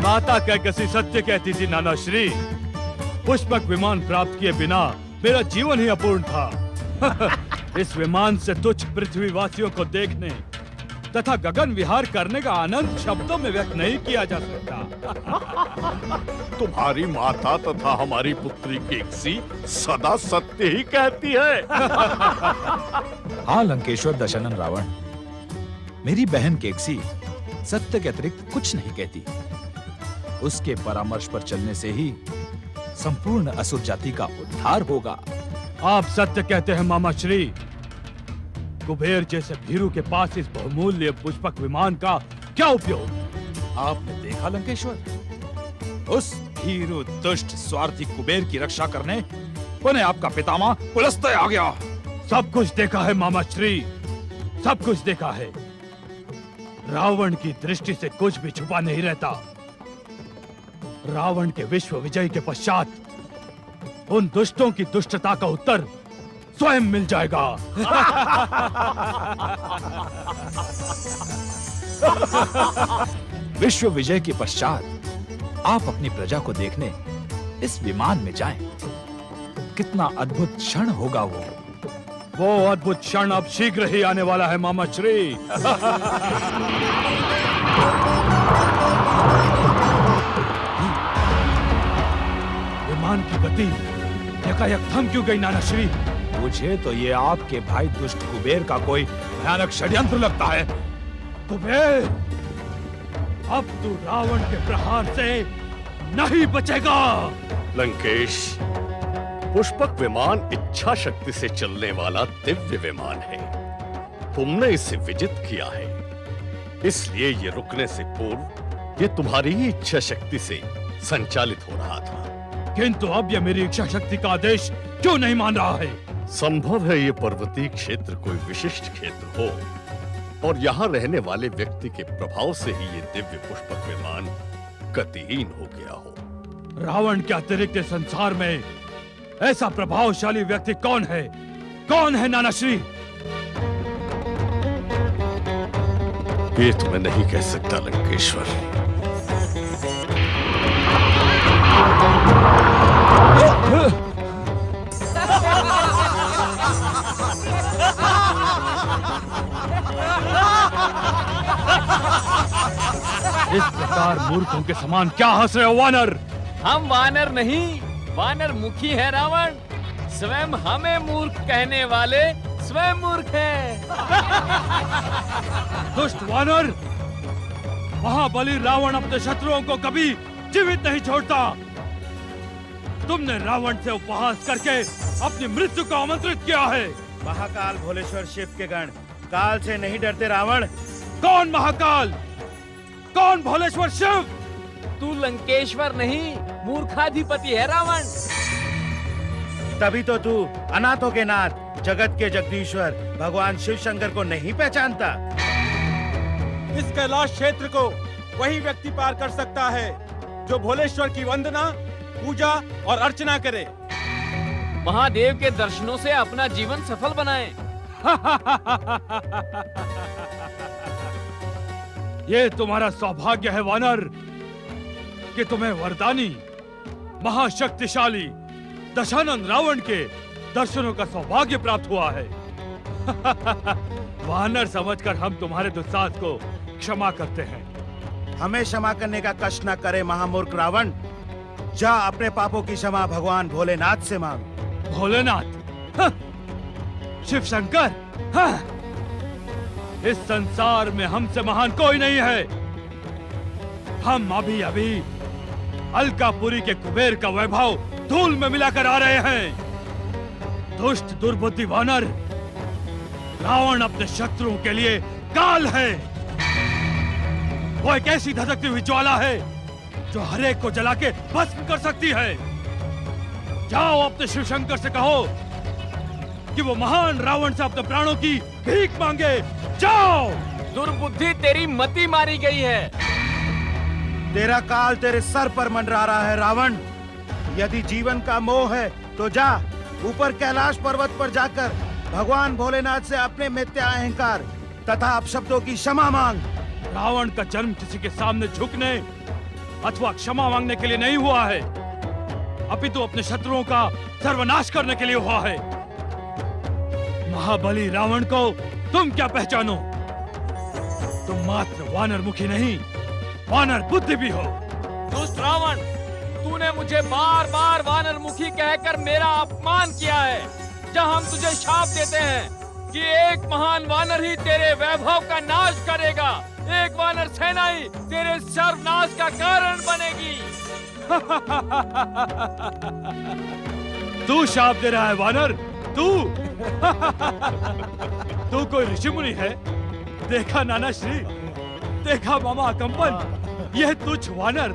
माता कैकसी सत्य कहती थी नाना श्री, पुष्पक विमान प्राप्त किए बिना मेरा जीवन ही अपूर्ण था। इस विमान से तुच्छ पृथ्वीवासियों को देखने तथा गगन विहार करने का आनंद शब्दों में व्यक्त नहीं किया जा सकता। तुम्हारी माता तथा हमारी पुत्री केकसी सदा सत्य ही कहती है। हाँ लंकेश्वर दशानन रावण, मेरी बहन केकसी सत्य के अतिरिक्त कुछ नहीं कहती। उसके परामर्श पर चलने से ही संपूर्ण असुर जाति का उद्धार होगा। आप सत्य कहते हैं मामा श्री। कुबेर जैसे भीरू के पास इस बहुमूल्य पुष्पक विमान का क्या उपयोग? आपने देखा लंकेश्वर, उस भीरू दुष्ट स्वार्थी कुबेर की रक्षा करने उन्हें आपका पितामह पुलस्त्य आ गया। सब कुछ देखा है मामा श्री, सब कुछ देखा है। रावण की दृष्टि से कुछ भी छुपा नहीं रहता। रावण के विश्व विजय के पश्चात उन दुष्टों की दुष्टता का उत्तर स्वयं मिल जाएगा। विश्व विजय के पश्चात आप अपनी प्रजा को देखने इस विमान में जाएं। कितना अद्भुत क्षण होगा वो अद्भुत क्षण अब शीघ्र ही आने वाला है मामा श्री। विमान की गति एकाएक थम क्यों गई नाना श्री? मुझे तो ये आपके भाई दुष्ट कुबेर का कोई भयानक षड्यंत्र लगता है। कुबेर, अब तू रावण के प्रहार से नहीं बचेगा। लंकेश, पुष्पक विमान इच्छा शक्ति से चलने वाला दिव्य विमान है। तुमने इसे विजित किया है, इसलिए ये रुकने से पूर्व ये तुम्हारी ही इच्छा शक्ति से संचालित हो रहा था। किंतु अब यह मेरी इच्छा शक्ति का आदेश क्यों नहीं मान रहा है? संभव है ये पर्वतीय क्षेत्र कोई विशिष्ट क्षेत्र हो और यहाँ रहने वाले व्यक्ति के प्रभाव से ही ये दिव्य पुष्पक विमान गतिहीन हो गया हो। रावण के अतिरिक्त संसार में ऐसा प्रभावशाली व्यक्ति कौन है? कौन है नाना श्री? ये तो मैं नहीं कह सकता लंकेश्वर। इस प्रकार मूर्खों के समान क्या हंस रहे हो वानर? हम वानर नहीं, वानर मुखी है रावण। स्वयं हमें मूर्ख कहने वाले स्वयं मूर्ख हैं। दुष्ट वानर, महाबली रावण अपने शत्रुओं को कभी जीवित नहीं छोड़ता। तुमने रावण से उपहास करके अपनी मृत्यु को आमंत्रित किया है। महाकाल भोलेश्वर शिव के गण काल से नहीं डरते रावण। कौन महाकाल? कौन भोलेश्वर शिव? तू लंकेश्वर नहीं, मूर्खाधिपति है रावण। तभी तो तू अनाथों के नाथ, जगत के जगदीश्वर भगवान शिव शंकर को नहीं पहचानता। इस कैलाश क्षेत्र को वही व्यक्ति पार कर सकता है जो भोलेश्वर की वंदना, पूजा और अर्चना करे। महादेव के दर्शनों से अपना जीवन सफल बनाएं। ये तुम्हारा सौभाग्य है वानर कि तुम्हें वरदानी महाशक्तिशाली दशानन रावण के दर्शनों का सौभाग्य प्राप्त हुआ है। वानर समझकर हम तुम्हारे दुस्साहस को क्षमा करते हैं। हमें क्षमा करने का कष्ट न करे महामूर्ख रावण। जा अपने पापों की क्षमा भगवान भोलेनाथ से मांग। भोलेनाथ? हाँ। शिव शंकर? हाँ। इस संसार में हमसे महान कोई नहीं है। हम अभी अभी अलकापुरी के कुबेर का वैभव धूल में मिलाकर आ रहे हैं। दुष्ट दुर्बुद्धि वानर, रावण अपने शत्रुओं के लिए काल है। वो एक ऐसी धधकती हुई ज्वाला है जो हर एक को जला के भस्म कर सकती है। जाओ अपने शिव शंकर से कहो कि वो महान रावण से अपने प्राणों की भीख मांगे। जाओ। दुर्बुद्धि, तेरी मति मारी गई है। तेरा काल तेरे सर पर मंडरा रहा है रावण। यदि जीवन का मोह है तो जा ऊपर कैलाश पर्वत पर जाकर भगवान भोलेनाथ से अपने मिथ्या अहंकार तथा अपशब्दों की क्षमा मांग। रावण का जन्म किसी के सामने झुकने अथवा क्षमा मांगने के लिए नहीं हुआ है, अपितु अपने शत्रुओं का सर्वनाश करने के लिए हुआ है। महाबली रावण को तुम क्या पहचानो? तुम मात्र वानर मुखी नहीं, वानर बुद्धि भी हो। दुष्ट रावण, तूने मुझे बार बार वानर मुखी कहकर मेरा अपमान किया है। जब हम तुझे शाप देते हैं कि एक महान वानर ही तेरे वैभव का नाश करेगा, एक वानर सेना ही तेरे सर्वनाश का कारण बनेगी। तू शाप दे रहा है वानर, तू? तू कोई ऋषि मुनि है? देखा नाना श्री, देखा मामा कंपन, यह तुच्छ वानर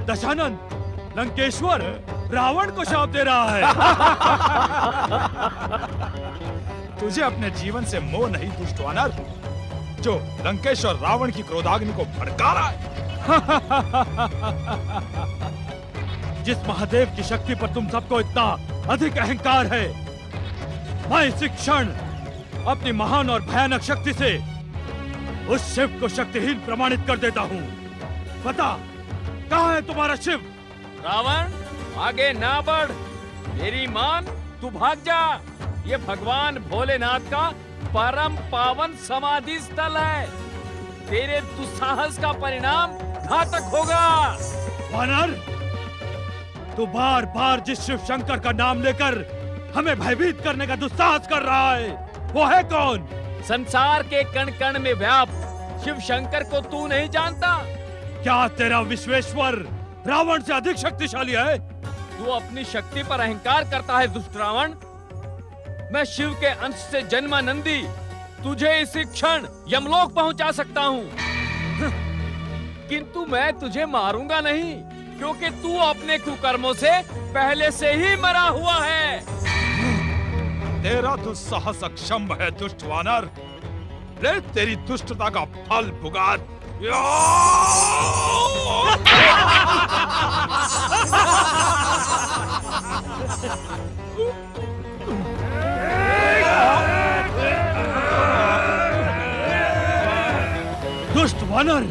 दशानन लंकेश्वर रावण को शाप दे रहा है। तुझे अपने जीवन से मोह नहीं दुष्ट वानर, जो लंकेश और रावण की क्रोधाग्नि को भड़का रहा है। जिस महादेव की शक्ति पर तुम सबको इतना अधिक अहंकार है, मैं इसी क्षण अपनी महान और भयानक शक्ति से उस शिव को शक्तिहीन प्रमाणित कर देता हूँ। बता, कहाँ है तुम्हारा शिव? रावण, आगे ना बढ़, मेरी मान, तू भाग जा। ये भगवान भोलेनाथ का परम पावन समाधि स्थल है। तेरे दुस्साहस का परिणाम घातक होगा। वानर, तू बार बार जिस शिव शंकर का नाम लेकर हमें भयभीत करने का दुस्साहस कर रहा है, वो है कौन? संसार के कण कण में व्याप्त शिव शंकर को तू नहीं जानता? क्या तेरा विश्वेश्वर रावण से अधिक शक्तिशाली है? तू अपनी शक्ति पर अहंकार करता है दुष्ट रावण। मैं शिव के अंश से जन्मा नंदी तुझे इसी क्षण यमलोक पहुंचा सकता हूं, किंतु मैं तुझे मारूंगा नहीं, क्योंकि तू अपने कुकर्मों से पहले से ही मरा हुआ है। तेरा दुस्साहस अक्षम्भ है दुष्ट वानर, ले तेरी दुष्टता का फल भुगत। दुष्ट वानर,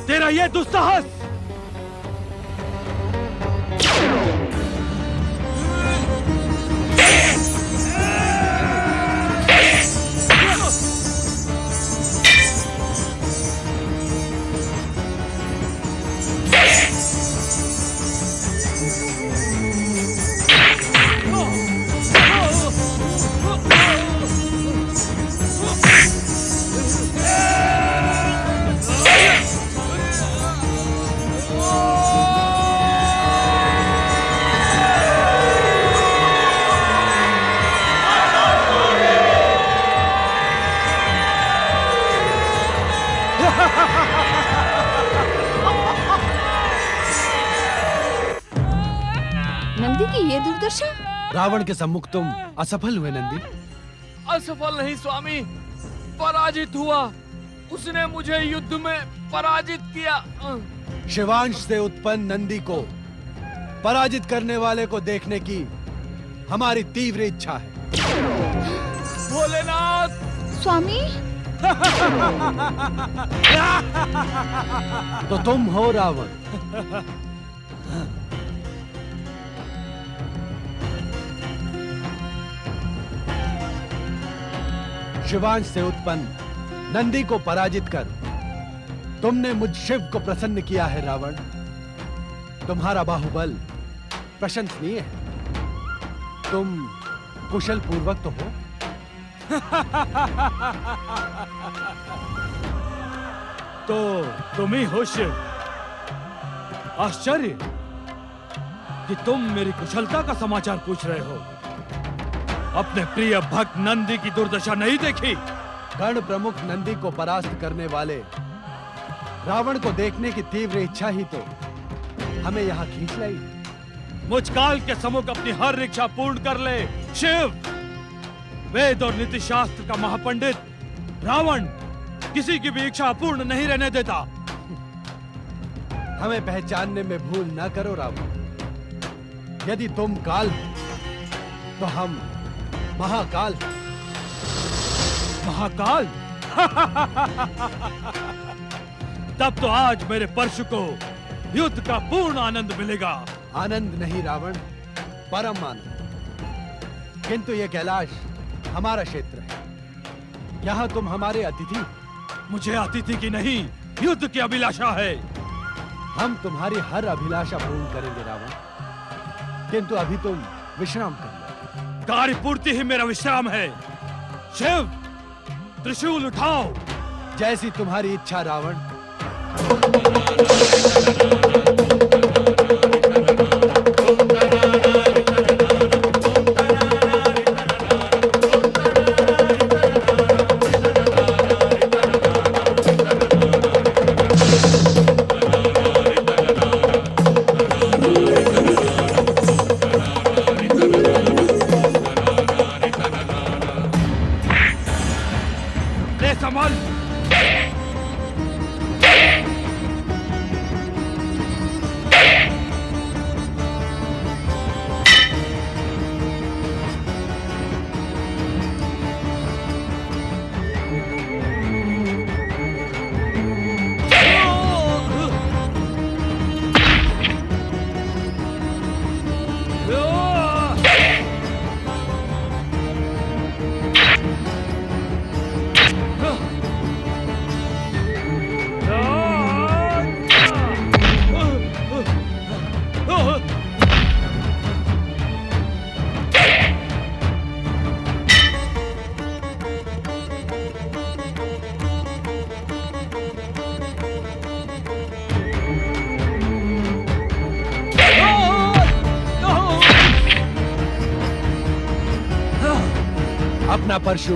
तेरा ये दुस्साहस नंदी की ये दुर्दशा? रावण के सम्मुख तुम असफल हुए नंदी। असफल नहीं स्वामी, पराजित हुआ। उसने मुझे युद्ध में पराजित किया। शिवांश से उत्पन्न नंदी को पराजित करने वाले को देखने की हमारी तीव्र इच्छा है। भोलेनाथ! स्वामी, तो तुम हो रावण। शिवांश से उत्पन्न नंदी को पराजित कर तुमने मुझ शिव को प्रसन्न किया है रावण। तुम्हारा बाहुबल प्रशंसनीय है। तुम कुशल पूर्वक तो हो। तो तुम ही हो शिव। आश्चर्य कि तुम मेरी कुशलता का समाचार पूछ रहे हो। अपने प्रिय भक्त नंदी की दुर्दशा नहीं देखी? गण प्रमुख नंदी को परास्त करने वाले रावण को देखने की तीव्र इच्छा ही तो हमें यहाँ खींच लाई। मुझ काल के सम्मुख अपनी हर इच्छा पूर्ण कर ले शिव। वेद और नीति शास्त्र का महापंडित रावण किसी की भी इच्छा पूर्ण नहीं रहने देता। हमें पहचानने में भूल न करो रावण। यदि तुम काल हो तो हम महाकाल। महाकाल? तब तो आज मेरे परशु को युद्ध का पूर्ण आनंद मिलेगा। आनंद नहीं रावण, परम आनंद। किंतु ये कैलाश हमारा क्षेत्र है, यहाँ तुम हमारे अतिथि। मुझे अतिथि की नहीं, युद्ध की अभिलाषा है। हम तुम्हारी हर अभिलाषा पूर्ण करेंगे रावण, किंतु अभी तुम विश्राम कर लो। कार्य पूर्ति ही मेरा विश्राम है। शिव, त्रिशूल उठाओ। जैसी तुम्हारी इच्छा रावण। ले संभल। अपना परशु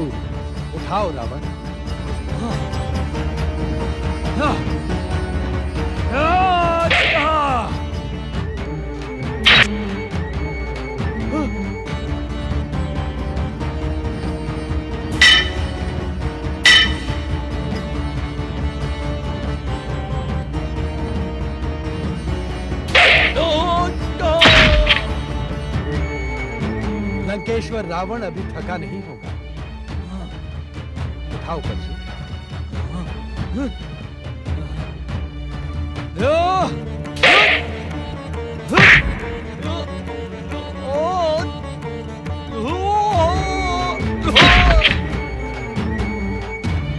उठाओ रावण। लंकेश्वर रावण अभी थका नहीं होगा। उठाओ परशु।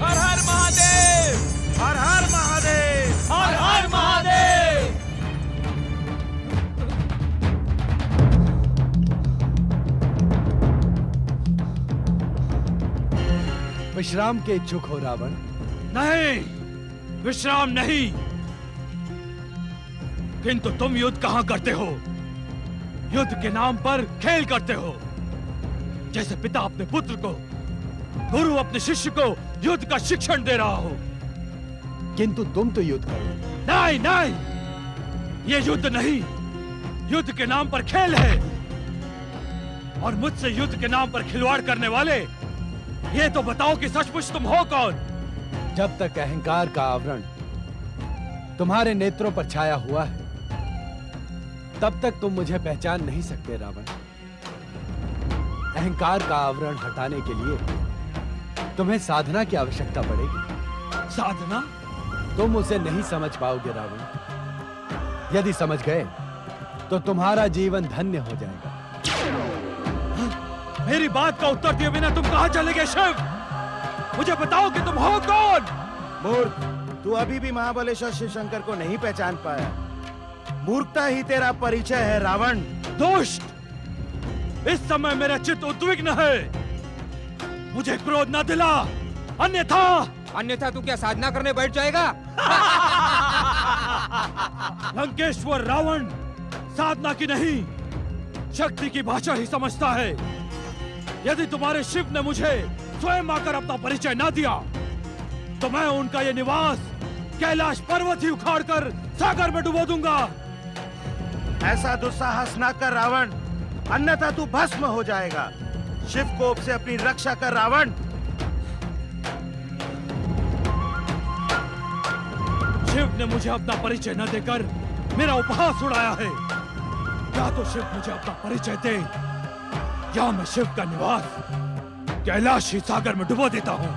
हर हर महादेव, हर हर महादेव, हर हर महादेव। विश्राम के इच्छुक हो रावण? नहीं, विश्राम नहीं। किंतु तुम युद्ध कहां करते हो? युद्ध के नाम पर खेल करते हो। जैसे पिता अपने पुत्र को, गुरु अपने शिष्य को युद्ध का शिक्षण दे रहा हो। किंतु तुम तो युद्ध करो। नहीं नहीं, ये युद्ध नहीं, युद्ध के नाम पर खेल है। और मुझसे युद्ध के नाम पर खिलवाड़ करने वाले, ये तो बताओ कि सचमुच तुम हो कौन? जब तक अहंकार का आवरण तुम्हारे नेत्रों पर छाया हुआ है, तब तक तुम मुझे पहचान नहीं सकते रावण। अहंकार का आवरण हटाने के लिए तुम्हें साधना की आवश्यकता पड़ेगी। साधना? तुम उसे नहीं समझ पाओगे रावण। यदि समझ गए तो तुम्हारा जीवन धन्य हो जाएगा। मेरी बात का उत्तर दिए बिना तुम कहां चले गए शिव? मुझे बताओ कि तुम हो कौन? मूर्ख, तू अभी भी महाबलेश्वर शिव शंकर को नहीं पहचान पाया। मूर्खता ही तेरा परिचय है रावण। दुष्ट, इस समय मेरा चित्त उद्विग्न है। मुझे क्रोध न दिला, अन्यथा तू क्या साधना करने बैठ जाएगा? लंकेश्वर रावण साधना की नहीं, शक्ति की भाषा ही समझता है। यदि तुम्हारे शिव ने मुझे स्वयं आकर अपना परिचय न दिया, तो मैं उनका ये निवास कैलाश पर्वत ही उखाड़कर सागर में डुबो दूंगा। ऐसा दुस्साहस न कर रावण, अन्यथा तू भस्म हो जाएगा। शिव कोप से अपनी रक्षा कर रावण। शिव ने मुझे अपना परिचय न देकर मेरा उपहास उड़ाया है। या तो शिव मुझे अपना परिचय दे, या मैं शिव का निवास कैलाशी सागर में डुबो देता हूं।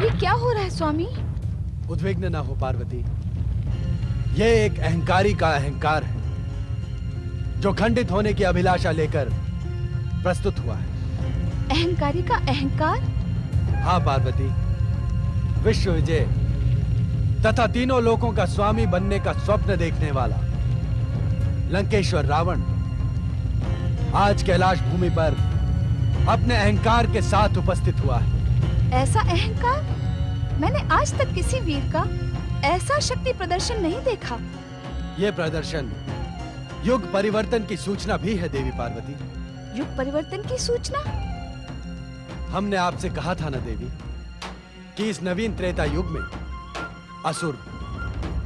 ये क्या हो रहा है स्वामी? उद्विग्न ना हो पार्वती। यह एक अहंकारी का अहंकार है जो खंडित होने की अभिलाषा लेकर प्रस्तुत हुआ है। अहंकारी का अहंकार? हाँ पार्वती, विश्व विजय तथा तीनों लोकों का स्वामी बनने का स्वप्न देखने वाला लंकेश्वर रावण आज कैलाश भूमि पर अपने अहंकार के साथ उपस्थित हुआ है। ऐसा अहंकार मैंने आज तक किसी वीर का ऐसा शक्ति प्रदर्शन नहीं देखा। यह प्रदर्शन युग परिवर्तन की सूचना भी है देवी पार्वती। युग परिवर्तन की सूचना? हमने आपसे कहा था ना देवी कि इस नवीन त्रेता युग में असुर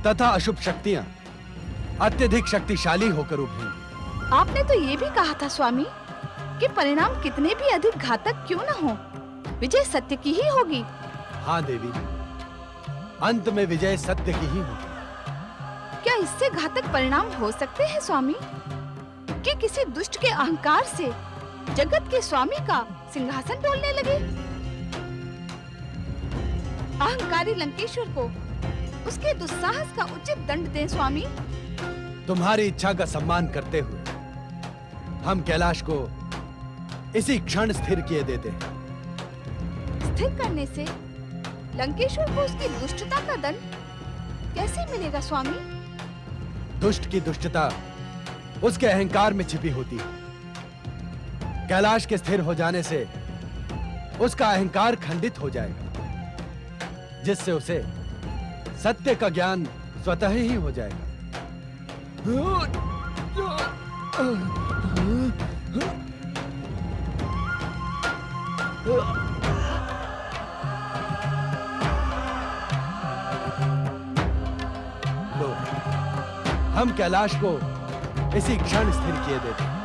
तथा अशुभ शक्तियां अत्यधिक शक्तिशाली होकर उभरेंगी। आपने तो ये भी कहा था स्वामी कि परिणाम कितने भी अधिक घातक क्यों न हो, विजय सत्य की ही होगी। हाँ देवी, अंत में विजय सत्य की ही होगी। क्या इससे घातक परिणाम हो सकते हैं स्वामी कि किसी दुष्ट के अहंकार से जगत के स्वामी का सिंहासन डोलने लगे? अहंकारी लंकेश्वर को उसके दुस्साहस का उचित दंड दें स्वामी। तुम्हारी इच्छा का सम्मान करते हुए हम कैलाश को इसी क्षण स्थिर किए देते हैं। स्थिर करने से लंकेश्वर को उसकी दुष्टता का दंड कैसे मिलेगा स्वामी? दुष्ट की दुष्टता उसके अहंकार में छिपी होती है। कैलाश के स्थिर हो जाने से उसका अहंकार खंडित हो जाएगा, जिससे उसे सत्य का ज्ञान स्वतः ही हो जाएगा। लो, हम कैलाश को इसी क्षण स्थिर किए देते हैं।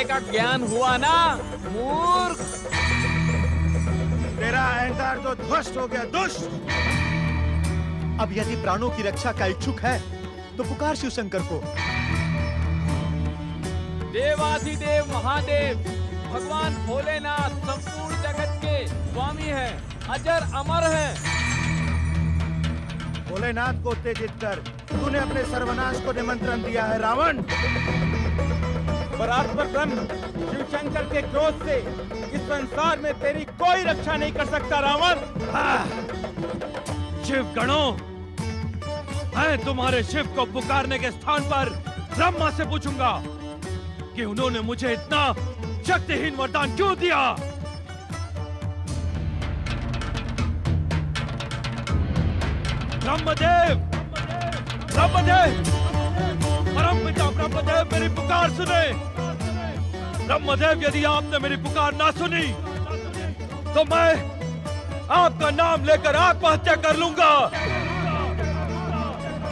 का ज्ञान हुआ ना मूर्ख? तेरा अहंकार तो ध्वस्त हो गया, दुष्ट। अब यदि प्राणों की रक्षा का इच्छुक है तो पुकार शिव शंकर को। देवाधिदेव महादेव भगवान भोलेनाथ संपूर्ण जगत के स्वामी हैं, अजर अमर हैं। भोलेनाथ को उत्तेजित कर तूने अपने सर्वनाश को निमंत्रण दिया है रावण। परात्पर ब्रह्म शिव शंकर के क्रोध से इस संसार में तेरी कोई रक्षा नहीं कर सकता रावण। शिव गणों, मैं तुम्हारे शिव को पुकारने के स्थान पर ब्रह्मा से पूछूंगा कि उन्होंने मुझे इतना शक्तिहीन वरदान क्यों दिया। ब्रह्मदेव, ब्रह्मदेव, परमपिता ब्रह्मदेव, मेरी पुकार सुने। ब्रह्मदेव, यदि आपने मेरी पुकार ना सुनी तो मैं आपका नाम लेकर आत्महत्या कर लूंगा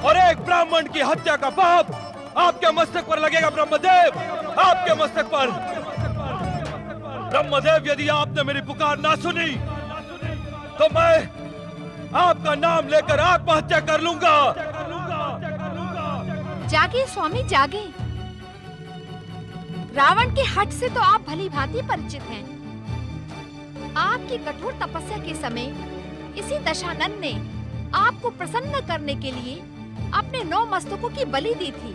और एक ब्राह्मण की हत्या का पाप आपके मस्तक पर लगेगा। ब्रह्मदेव, आपके मस्तक पर। ब्रह्मदेव, यदि आपने मेरी पुकार ना सुनी तो मैं आपका नाम लेकर आत्महत्या कर लूंगा। जागे स्वामी जागे। रावण के हठ से तो आप भली भांति परिचित हैं। आपकी कठोर तपस्या के समय इसी दशानन ने आपको प्रसन्न करने के लिए अपने 9 मस्तकों की बलि दी थी।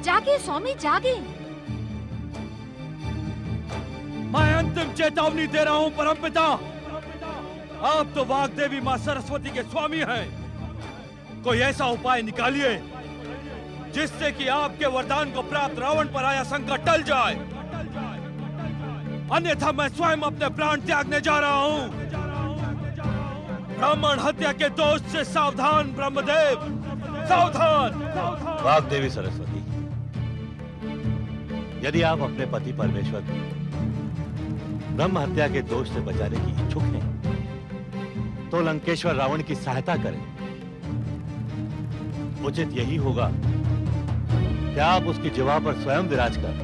जागे स्वामी जागे। मैं अंतिम चेतावनी दे रहा हूँ परमपिता। आप तो वाग्देवी माँ सरस्वती के स्वामी हैं। कोई ऐसा उपाय निकालिए जिससे कि आपके वरदान को प्राप्त रावण पर आया संकट टल जाए, अन्यथा मैं स्वयं अपने प्राण त्यागने जा रहा हूँ। ब्राह्मण हत्या के दोष से सावधान ब्रह्मदेव, सावधान। वाग्देवी सरस्वती, यदि आप अपने पति परमेश्वर को ब्रह्म हत्या के दोष से बचाने की इच्छुक हैं, तो लंकेश्वर रावण की सहायता करें। उचित यही होगा कि आप उसकी जिह्वा पर स्वयं विराज कर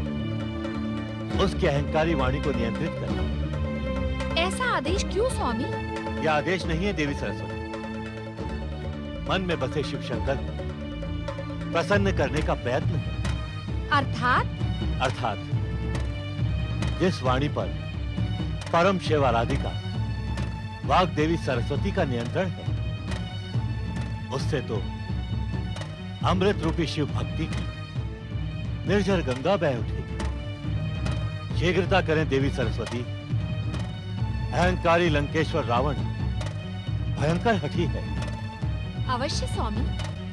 उसकी अहंकारी वाणी को नियंत्रित करें। ऐसा आदेश क्यों स्वामी? यह आदेश नहीं है देवी सरस्वती, मन में बसे शिव शंकर को प्रसन्न करने का प्रयत्न है। अर्थात जिस वाणी पर परम शिव आराधिका वाग्देवी सरस्वती का नियंत्रण है, उससे तो अमृत रूपी शिव भक्ति की निर्जर गंगा बह उठेगी। शीघ्रता करें देवी सरस्वती। अहंकारी लंकेश्वर रावण भयंकर हठी है। अवश्य स्वामी।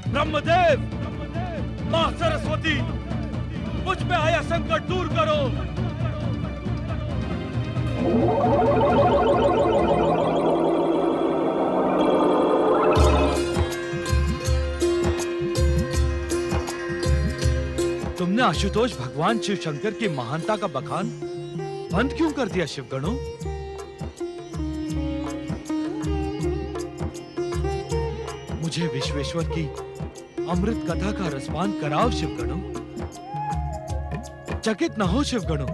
ब्रह्मदेव, माँ सरस्वती, मुझ पे आया संकट दूर करो। तुमने आशुतोष भगवान शिव शंकर की महानता का बखान बंद क्यों कर दिया शिवगणों? मुझे विश्वेश्वर की अमृत कथा का रसपान कराओ शिवगणों। चकित न हो शिवगणों,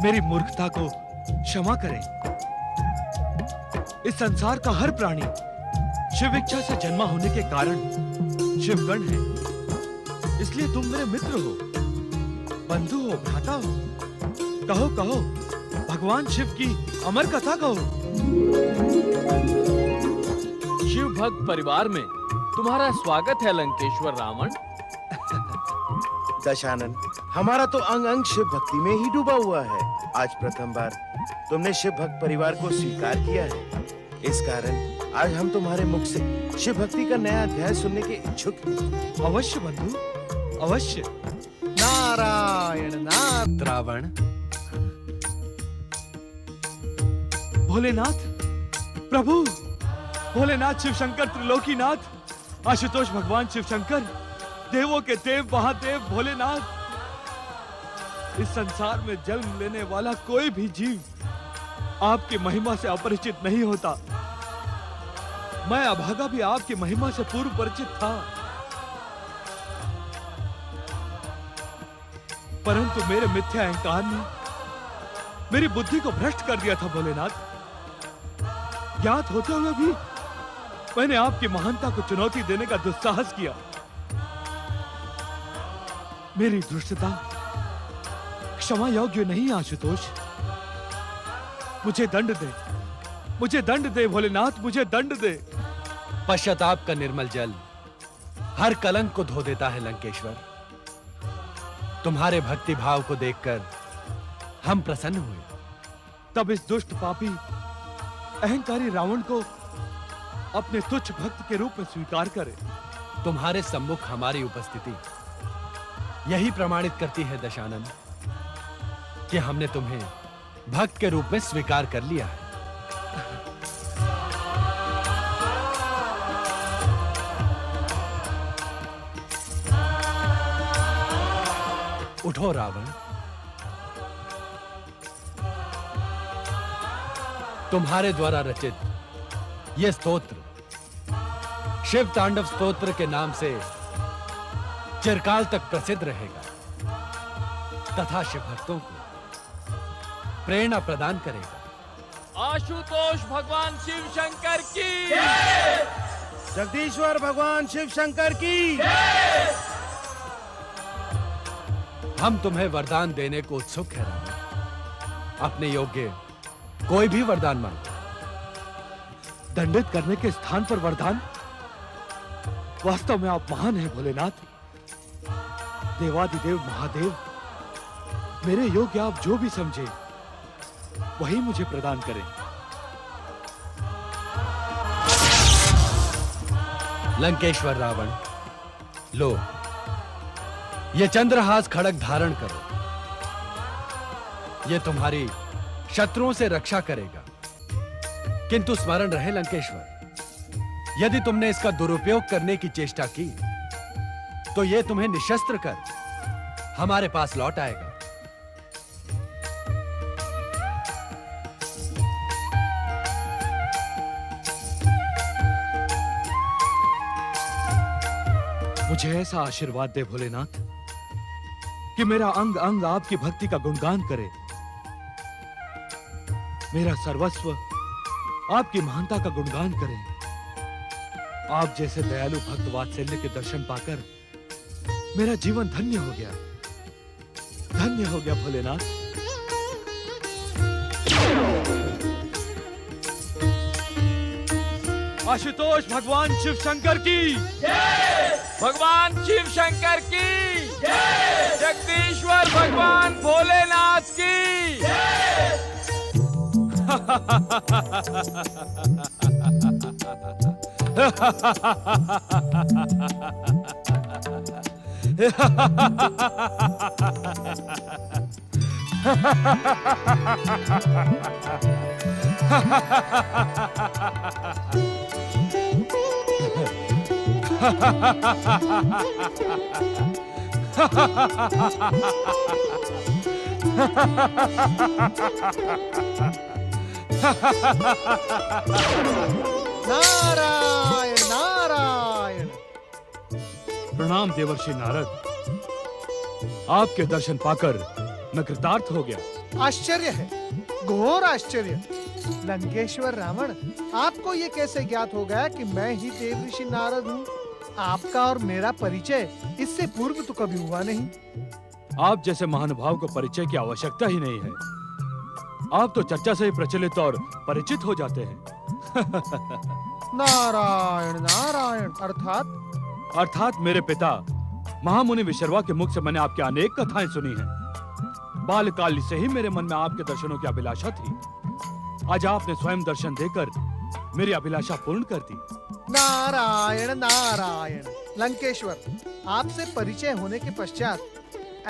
मेरी मूर्खता को क्षमा करें। इस संसार का हर प्राणी शिव इच्छा से जन्मा होने के कारण शिवगण है। इसलिए तुम मेरे मित्र हो, बंधु हो, भ्राता हो। कहो कहो, भगवान शिव की अमर कथा कहो। शिव भक्त परिवार में तुम्हारा स्वागत है लंकेश्वर रावण। दशानन, हमारा तो अंग अंग शिव भक्ति में ही डूबा हुआ है। आज प्रथम बार तुमने शिव भक्त परिवार को स्वीकार किया है। इस कारण आज हम तुम्हारे मुख से शिव भक्ति का नया अध्याय सुनने के इच्छुक हैं। अवश्य बंधु, अवश्य। नारायण नाथ। रावण, भोलेनाथ, प्रभु भोलेनाथ, शिव शंकर, त्रिलोकीनाथ, आशुतोष भगवान शिव शंकर, देवों के देव महादेव भोलेनाथ। इस संसार में जन्म लेने वाला कोई भी जीव आपकी महिमा से अपरिचित नहीं होता। मैं अभागा भी आपकी महिमा से पूर्व परिचित था, परंतु मेरे मिथ्या अहंकार ने मेरी बुद्धि को भ्रष्ट कर दिया था भोलेनाथ। ज्ञात होते हुए भी मैंने आपकी महानता को चुनौती देने का दुस्साहस किया। मेरी दुष्टता क्षमा योग्य नहीं आशुतोष। मुझे दंड दे, मुझे दंड दे भोलेनाथ, मुझे दंड दे। पश्चाताप का निर्मल जल हर कलंक को धो देता है लंकेश्वर। तुम्हारे भक्ति भाव को देखकर हम प्रसन्न हुए। तब इस दुष्ट पापी अहंकारी रावण को अपने तुच्छ भक्त के रूप में स्वीकार करें। तुम्हारे सम्मुख हमारी उपस्थिति यही प्रमाणित करती है दशानन कि हमने तुम्हें भक्त के रूप में स्वीकार कर लिया है। उठो रावण, तुम्हारे द्वारा रचित यह स्तोत्र शिव तांडव स्तोत्र के नाम से चिरकाल तक प्रसिद्ध रहेगा तथा शिव भक्तों को प्रेरणा प्रदान करेगा। आशुतोष भगवान शिव शंकर की, जगदीश्वर भगवान शिव शंकर की। हम तुम्हें वरदान देने को उत्सुक हैं रावण। अपने योग्य कोई भी वरदान मांगो। दंडित करने के स्थान पर वरदान? वास्तव में आप महान हैं भोलेनाथ, देवादिदेव महादेव। मेरे योग्य आप जो भी समझे वही मुझे प्रदान करें। लंकेश्वर रावण, लो ये चंद्रहास खड़ग धारण करो। ये तुम्हारी शत्रुओं से रक्षा करेगा। किंतु स्मरण रहे लंकेश्वर, यदि तुमने इसका दुरुपयोग करने की चेष्टा की तो यह तुम्हें निशस्त्र कर हमारे पास लौट आएगा। मुझे ऐसा आशीर्वाद दे भोलेनाथ कि मेरा अंग अंग आपकी भक्ति का गुणगान करे। मेरा सर्वस्व आपकी महानता का गुणगान करे। आप जैसे दयालु भक्त वात्सल्य के दर्शन पाकर मेरा जीवन धन्य हो गया, धन्य हो गया भोलेनाथ। आशुतोष भगवान शिव शंकर की, भगवान शिव शंकर की, जगदीश्वर भगवान भोलेनाथ की। नारायण नारायण। प्रणाम देवर्षि नारद, आपके दर्शन पाकर मैं कृतार्थ हो गया। आश्चर्य है, घोर आश्चर्य। लंकेश्वर रावण, आपको ये कैसे ज्ञात हो गया कि मैं ही देवर्षि नारद हूँ? आपका और मेरा परिचय इससे पूर्व तो कभी हुआ नहीं। आप जैसे महानुभाव को परिचय की आवश्यकता ही नहीं है। आप तो चर्चा से ही प्रचलित और परिचित हो जाते हैं। नारायण नारायण। अर्थात मेरे पिता महामुनि विशर्वा के मुख से मैंने आपकी अनेक कथाएं सुनी हैं। बालकाल से ही मेरे मन में आपके दर्शनों की अभिलाषा थी। आज आपने स्वयं दर्शन देकर मेरी अभिलाषा पूर्ण कर दी। नारायण नारायण। लंकेश्वर, आपसे परिचय होने के पश्चात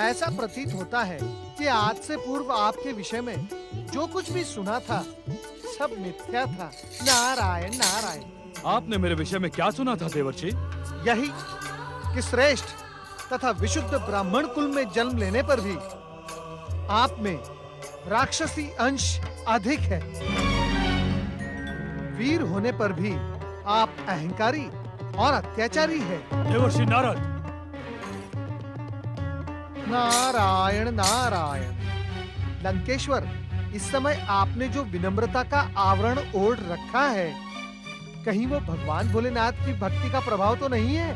ऐसा प्रतीत होता है कि आज से पूर्व आपके विषय में जो कुछ भी सुना था सब मिथ्या था। नारायण नारायण। आपने मेरे विषय में क्या सुना था देवर्षि? यही कि श्रेष्ठ तथा विशुद्ध ब्राह्मण कुल में जन्म लेने पर भी आप में राक्षसी अंश अधिक है। वीर होने पर भी आप अहंकारी और अत्याचारी है। देवर्षि नारद। नारायण नारायण। लंकेश्वर, इस समय आपने जो विनम्रता का आवरण ओढ़ रखा है, कहीं वो भगवान भोलेनाथ की भक्ति का प्रभाव तो नहीं है?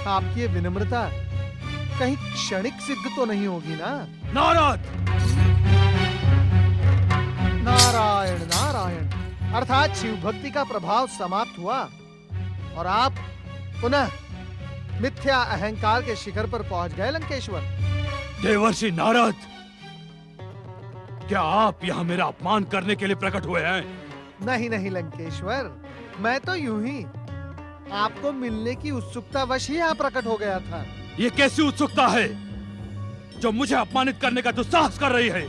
आपकी ये विनम्रता कहीं क्षणिक सिद्ध तो नहीं होगी ना? नारद। नारायण नारायण। अर्थात शिव भक्ति का प्रभाव समाप्त हुआ और आप पुनः मिथ्या अहंकार के शिखर पर पहुंच गए। लंकेश्वर। देवर्षि नारद, क्या आप यहाँ मेरा अपमान करने के लिए प्रकट हुए हैं? नहीं नहीं लंकेश्वर, मैं तो यूं ही आपको मिलने की उत्सुकता वश ही यहाँ प्रकट हो गया था। ये कैसी उत्सुकता है जो मुझे अपमानित करने का दुस्साहस कर रही है?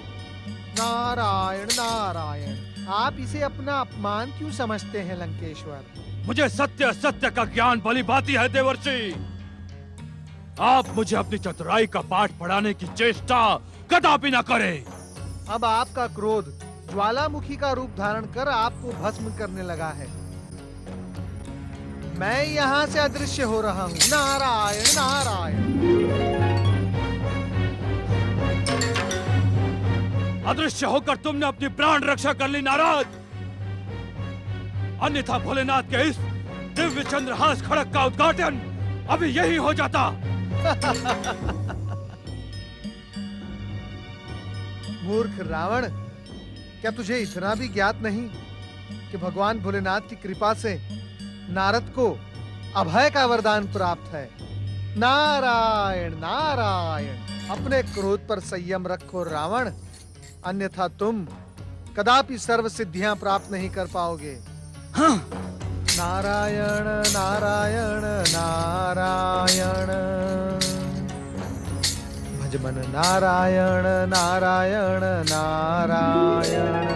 नारायण नारायण। आप इसे अपना अपमान क्यों समझते हैं लंकेश्वर? मुझे सत्य सत्य का ज्ञान भली भांति है देवर्षि। आप मुझे अपनी चतुराई का पाठ पढ़ाने की चेष्टा कदापि न करें। अब आपका क्रोध ज्वालामुखी का रूप धारण कर आपको भस्म करने लगा है। मैं यहाँ से अदृश्य हो रहा हूँ। नारायण नारायण। अदृश्य होकर तुमने अपनी प्राण रक्षा कर ली नारद। अन्यथा भोलेनाथ के इस दिव्य चंद्रहास खड़क का उद्घाटन अभी यही हो जाता। मूर्ख रावण, क्या तुझे इतना भी ज्ञात नहीं कि भगवान भोलेनाथ की कृपा से नारद को अभय का वरदान प्राप्त है। नारायण नारायण, अपने क्रोध पर संयम रखो रावण, अन्यथा तुम कदापि सर्व सिद्धियां प्राप्त नहीं कर पाओगे। हाँ। नारायण नारायण नारायण, भजमन नारायण नारायण नारायण।